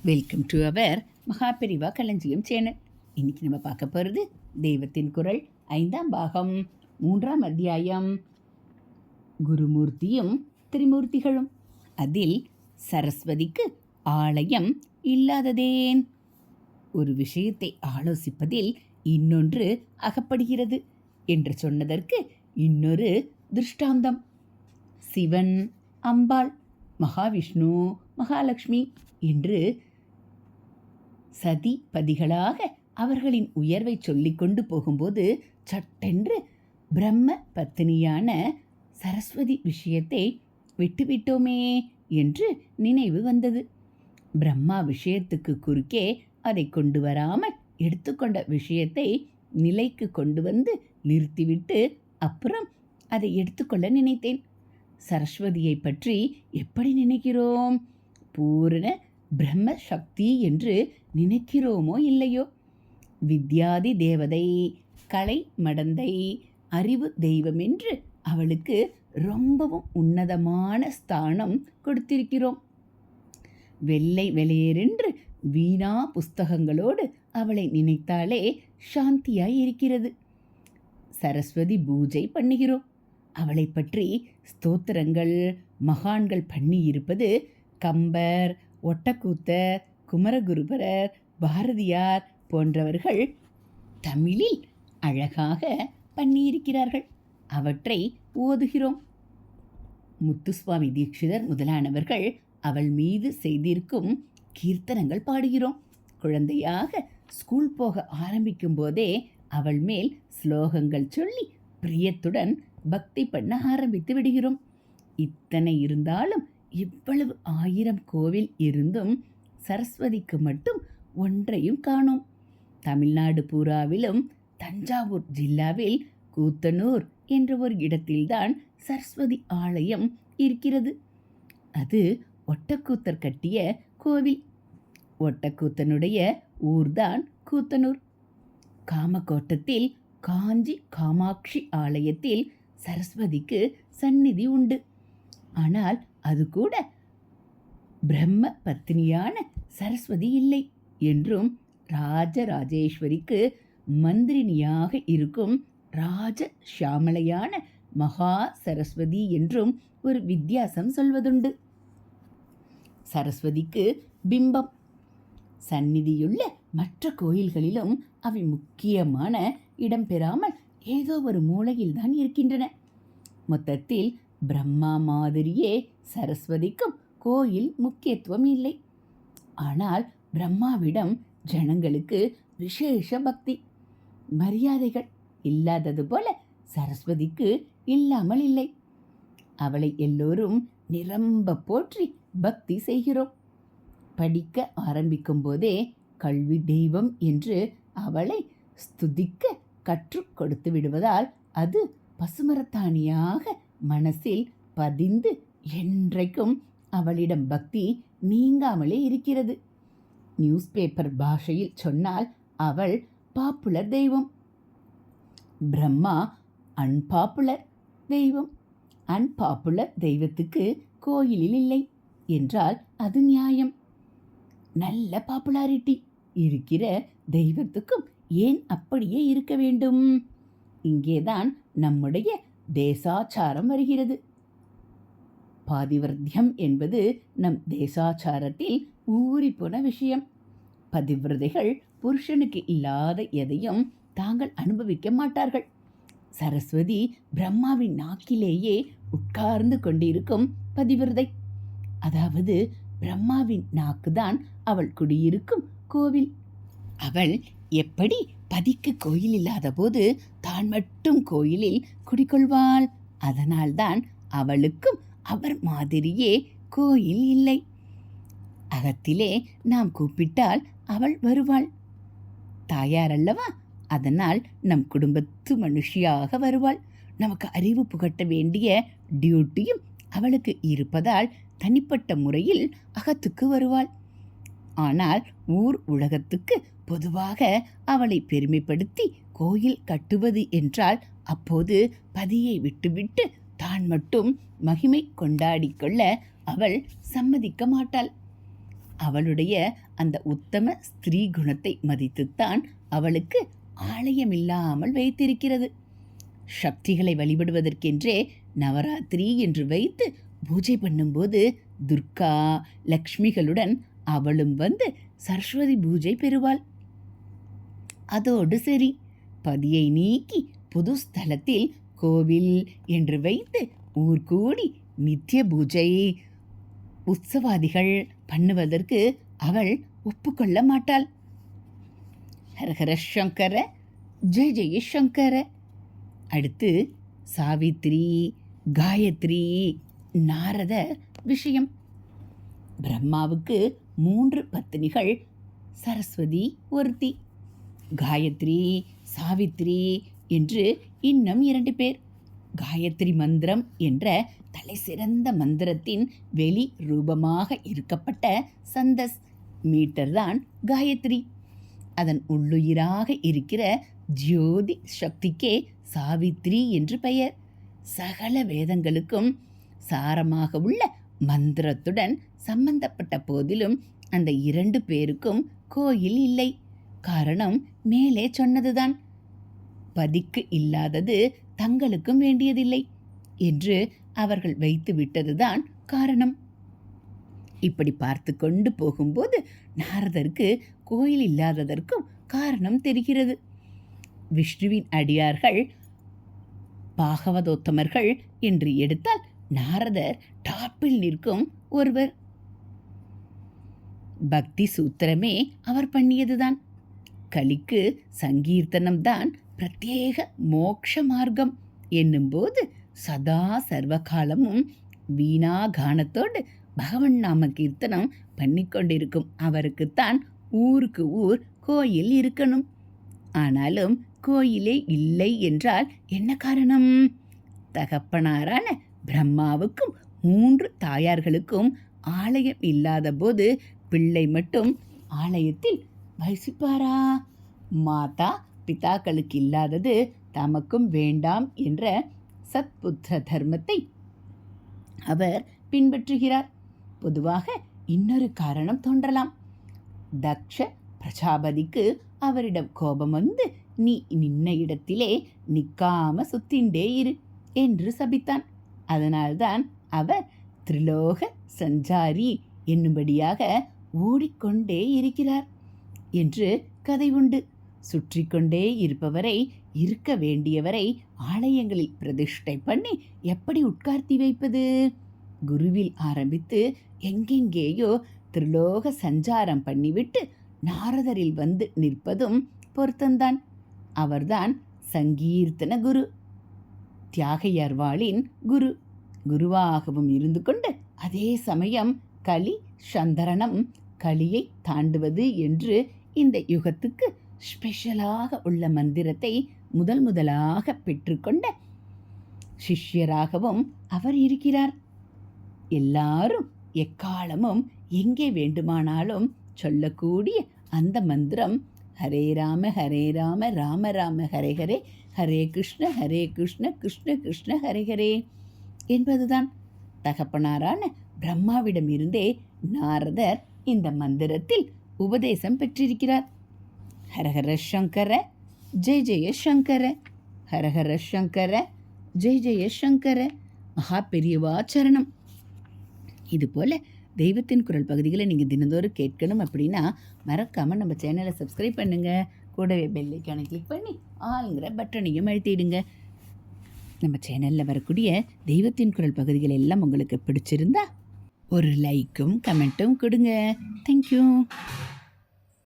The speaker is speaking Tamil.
வெல்கம் டு அவர் மகாபெரிவா களஞ்சியம் சேனல். இன்னைக்கு நம்ம பார்க்க போகிறது தெய்வத்தின் குரல் 5ஆம் பாகம் 3ஆம் அத்தியாயம் குருமூர்த்தியும் திரிமூர்த்திகளும். அதில் சரஸ்வதிக்கு ஆலயம் இல்லாததேன்? ஒரு விஷயத்தை ஆலோசிப்பதில் இன்னொன்று அகப்படுகிறது என்று சொன்னதற்கு இன்னொரு திருஷ்டாந்தம். சிவன், அம்பாள், மகாவிஷ்ணு, மகாலட்சுமி என்று சதிபதிகளாக அவர்களின் உயர்வை சொல்லிக் கொண்டு போகும்போது சட்டென்று பிரம்ம பத்தினியான சரஸ்வதி விஷயத்தை விட்டுவிட்டோமே என்று நினைவு வந்தது. பிரம்மா விஷயத்துக்கு குறுக்கே அதை கொண்டு வராமல் எடுத்துக்கொண்ட விஷயத்தை நிலைக்கு கொண்டு வந்து நிறுத்திவிட்டு அப்புறம் அதை எடுத்துக்கொள்ள நினைத்தேன். சரஸ்வதியை பற்றி எப்படி நினைக்கிறோம்? பூரண பிரம்ம சக்தி என்று நினைக்கிறோமோ இல்லையோ? வித்யாதி தேவதை, கலை மடந்தை, அறிவு தெய்வம் என்று அவளுக்கு ரொம்பவும் உன்னதமான ஸ்தானம் கொடுத்திருக்கிறோம். வெள்ளை வெளியேறென்று வீணா புஸ்தகங்களோடு அவளை நினைத்தாலே சாந்தியாய் இருக்கிறது. சரஸ்வதி பூஜை பண்ணுகிறோம். அவளை பற்றி ஸ்தோத்திரங்கள் மகான்கள் பண்ணியிருப்பது கம்பர், ஒட்டக்கூத்தர், குமரகுருபரர், பாரதியார் போன்றவர்கள் தமிழில் அழகாக பண்ணியிருக்கிறார்கள். அவற்றை ஓதுகிறோம். முத்துசுவாமி தீட்சிதர் முதலானவர்கள் அவள் மீது செய்திருக்கும் கீர்த்தனங்கள் பாடுகிறோம். குழந்தையாக ஸ்கூல் போக ஆரம்பிக்கும் போதே அவள் மேல் ஸ்லோகங்கள் சொல்லி பிரியத்துடன் பக்தி பண்ண ஆரம்பித்து விடுகிறோம். இத்தனை இருந்தாலும் இவ்வளவு 1000 கோவில் இருந்தும் சரஸ்வதிக்கு மட்டும் ஒன்றையும் காணோம். தமிழ்நாடு பூராவிலும் தஞ்சாவூர் ஜில்லாவில் கூத்தனூர் என்ற ஒரு இடத்தில்தான் சரஸ்வதி ஆலயம் இருக்கிறது. அது ஒட்டக்கூத்தர் கட்டிய கோவில். ஒட்டக்கூத்தனுடைய ஊர்தான் கூத்தனூர். காமகோட்டத்தில் காஞ்சி காமாட்சி ஆலயத்தில் சரஸ்வதிக்கு சந்நிதி உண்டு. ஆனால் அது கூட பிரம்ம பத்தினியான சரஸ்வதி இல்லை என்றும் ராஜராஜேஸ்வரிக்கு மந்திரினியாக இருக்கும் ராஜ ஷியாமளையான மகா சரஸ்வதி என்றும் ஒரு வித்தியாசம் சொல்வதுண்டு. சரஸ்வதிக்கு பிம்பம். சந்நிதியுள்ள மற்ற கோயில்களிலும் அவை முக்கியமான இடம் பெறாமல் ஏதோ ஒரு மூலையில் தான் இருக்கின்றன. மொத்தத்தில் பிரம்மா மாதிரியே சரஸ்வதிக்கும் கோயில் முக்கியத்துவம் இல்லை. ஆனால் பிரம்மாவிடம் ஜனங்களுக்கு விசேஷ பக்தி மரியாதைகள் இல்லாதது போல சரஸ்வதிக்கு இல்லாமல் இல்லை. அவளை எல்லோரும் நிரம்ப போற்றி பக்தி செய்கிறோம். படிக்க ஆரம்பிக்கும் போதே கல்வி தெய்வம் என்று அவளை ஸ்துதிக்க கற்றுக் கொடுத்து விடுவதால் அது பசுமரத்தாணியாக மனசில் பதிந்து என்றைக்கும் அவளிடம் பக்தி நீங்காமலே இருக்கிறது. நியூஸ் பேப்பர் பாஷையில் சொன்னால் அவள் பாப்புலர் தெய்வம். பிரம்மா அன்பாப்புலர் தெய்வம். அன்பாப்புலர் தெய்வத்துக்கு கோயிலில் இல்லை என்றால் அது நியாயம். நல்ல பாப்புலாரிட்டி இருக்கிற தெய்வத்துக்கும் ஏன் அப்படியே இருக்க வேண்டும்? இங்கேதான் நம்முடைய தேசாச்சாரம் வருகிறது. பாதிவிரத்தியம் என்பது நம் தேசாச்சாரத்தில் ஊறிப்போன விஷயம். பதிவிரதைகள் புருஷனுக்கு இல்லாத எதையும் தாங்கள் அனுபவிக்க மாட்டார்கள். சரஸ்வதி பிரம்மாவின் நாக்கிலேயே உட்கார்ந்து கொண்டிருக்கும் பதிவிரதை. அதாவது பிரம்மாவின் நாக்குதான் அவள் குடியிருக்கும் கோவில். அவள் எப்படி பதிக்கு கோயில் இல்லாத போது தான் மட்டும் கோயிலில் குடிக்கொள்வாள்? அதனால்தான் அவளுக்கும் அவர் மாதிரியே கோயில் இல்லை. அகத்திலே நாம் கூப்பிட்டால் அவள் வருவாள். தாயார் அல்லவா? அதனால் நம் குடும்பத்து மனுஷியாக வருவாள். நமக்கு அறிவு புகட்ட வேண்டிய டியூட்டியும் அவளுக்கு இருப்பதால் தனிப்பட்ட முறையில் அகத்துக்கு வருவாள். ஆனால் ஊர் உலகத்துக்கு பொதுவாக அவளை பெருமைப்படுத்தி கோயில் கட்டுவது என்றால் அப்போது பதியை விட்டுவிட்டு தான் மட்டும் மகிமை கொண்டாடிக்கொள்ள அவள் சம்மதிக்க மாட்டாள். அவளுடைய அந்த உத்தம ஸ்திரீ குணத்தை மதித்துத்தான் அவளுக்கு ஆலயமில்லாமல் வைத்திருக்கிறது. சக்திகளை வழிபடுவதற்கென்றே நவராத்திரி என்று வைத்து பூஜை பண்ணும்போது துர்கா லக்ஷ்மிகளுடன் அவளும் வந்து சரஸ்வதி பூஜை பெறுவாள். அதோடு சரி, பதியை நீக்கி புது ஸ்தலத்தில் கோவில் என்று வைத்து ஊர் கூடி நித்திய பூஜை உற்சவாதிகள் பண்ணுவதற்கு அவள் ஒப்புக்கொள்ள மாட்டாள். ஹரஹர சங்கர, ஜெய ஜெய சங்கர. அடுத்து சாவித்ரி, காயத்ரி, நாரதர் விஷயம். பிரம்மாவுக்கு 3 பத்னிகள், சரஸ்வதி ஒருத்தி. காயத்ரி, சாவித்ரி என்று இன்னும் 2 பேர். காயத்ரி மந்திரம் என்ற தலை சிறந்த மந்திரத்தின் வெளி ரூபமாக இருக்கப்பட்ட சந்தஸ் மீட்டர் தான் காயத்ரி. அதன் உள்ளுயிராக இருக்கிற ஜோதி சக்திக்கே சாவித்ரி என்று பெயர். சகல வேதங்களுக்கும் சாரமாக உள்ள மந்திரத்துடன் சம்பந்தப்பட்ட போதிலும் அந்த 2 பேருக்கும் கோயில் இல்லை. காரணம் மேலே சொன்னதுதான். பதிக்கு இல்லாதது தங்களுக்கும் வேண்டியதில்லை என்று அவர்கள் வைத்து விட்டதுதான் காரணம். இப்படி பார்த்து கொண்டு போகும்போது நாரதருக்கு கோயில் இல்லாததற்கும் காரணம் தெரிகிறது. விஷ்ணுவின் அடியார்கள் பாகவதோத்தமர்கள் என்று எடுத்தால் நாரதர் டாப்பில் நிற்கும் ஒருவர். பக்தி சூத்திரமே அவர் பண்ணியதுதான். கலிக்கு சங்கீர்த்தனம்தான் பிரத்யேக மோட்ச மார்க்கம் என்னும்போது சதா சர்வகாலமும் வீணா கானத்தோடு பகவன் நாம கீர்த்தனம் பண்ணிக்கொண்டிருக்கும் அவருக்குத்தான் ஊருக்கு ஊர் கோயில் இருக்கணும். ஆனாலும் கோயிலே இல்லை என்றால் என்ன காரணம்? தகப்பனாரான பிரம்மாவுக்கும் 3 தாயார்களுக்கும் ஆலயம் இல்லாத போது பிள்ளை மட்டும் ஆலயத்தில் வசிப்பாரா? மாதா பிதாக்களுக்கு இல்லாதது தமக்கும் வேண்டாம் என்ற சத்புத்திர தர்மத்தை அவர் பின்பற்றுகிறார். பொதுவாக இன்னொரு காரணம் தோன்றலாம். தக்ஷ பிரஜாபதிக்கு அவரிடம் கோபம் வந்து நீ நின்ன இடத்திலே நிற்காம சுத்திண்டே இரு என்று சபித்தான். அதனால்தான் அவர் திரிலோக சஞ்சாரி என்னும்படியாக ஓடிக்கொண்டே இருக்கிறார் என்று கதை உண்டு. சுற்றி கொண்டே இருப்பவரை, இருக்க வேண்டியவரை ஆலயங்களில் பிரதிஷ்டை பண்ணி எப்படி உட்கார்த்தி வைப்பது? குருவில் ஆரம்பித்து எங்கெங்கேயோ திரிலோக சஞ்சாரம் பண்ணிவிட்டு நாரதரில் வந்து நிற்பதும் பொருத்தந்தான். அவர்தான் சங்கீர்த்தன குரு, தியாகையர்வாளின் குரு. குருவாகவும் இருந்து கொண்டு அதே சமயம் கலி சந்தரணம், கலியை தாண்டுவது என்று இந்த யுகத்துக்கு ஸ்பெஷலாக உள்ள மந்திரத்தை முதலாக பெற்றுக்கொண்ட சிஷ்யராகவும் அவர் இருக்கிறார். எல்லாரும் எக்காலமும் எங்கே வேண்டுமானாலும் சொல்லக்கூடிய அந்த மந்திரம் ஹரே ராம ராம ராம ஹரே ஹரே, ஹரே கிருஷ்ண கிருஷ்ண கிருஷ்ண ஹரே ஹரே என்பதுதான். தகப்பனாரான பிரம்மாவிடமிருந்தே நாரதர் இந்த மந்திரத்தில் உபதேசம் பெற்றிருக்கிறார். ஹரஹர சங்கர, ஜெய ஜெய சங்கர, ஹரஹர சங்கர, ஜெய ஜெய சங்கர. மகா பெரியவா சரணம். இதுபோல் தெய்வத்தின் குரல் பகுதிகளை நீங்கள் தினந்தோறும் கேட்கணும் அப்படின்னா மறக்காமல் நம்ம சேனலை சப்ஸ்கிரைப் பண்ணுங்கள். கூடவே பெல் ஐக்கானை கிளிக் பண்ணி ஆளுங்கிற பட்டனையும் அழுத்திடுங்க. நம்ம சேனலில் வரக்கூடிய தெய்வத்தின் குரல் பகுதிகள் எல்லாம் உங்களுக்கு பிடிச்சிருந்தா ஒரு லைக்கும் கமெண்ட்டும் கொடுங்க. தேங்க்யூ.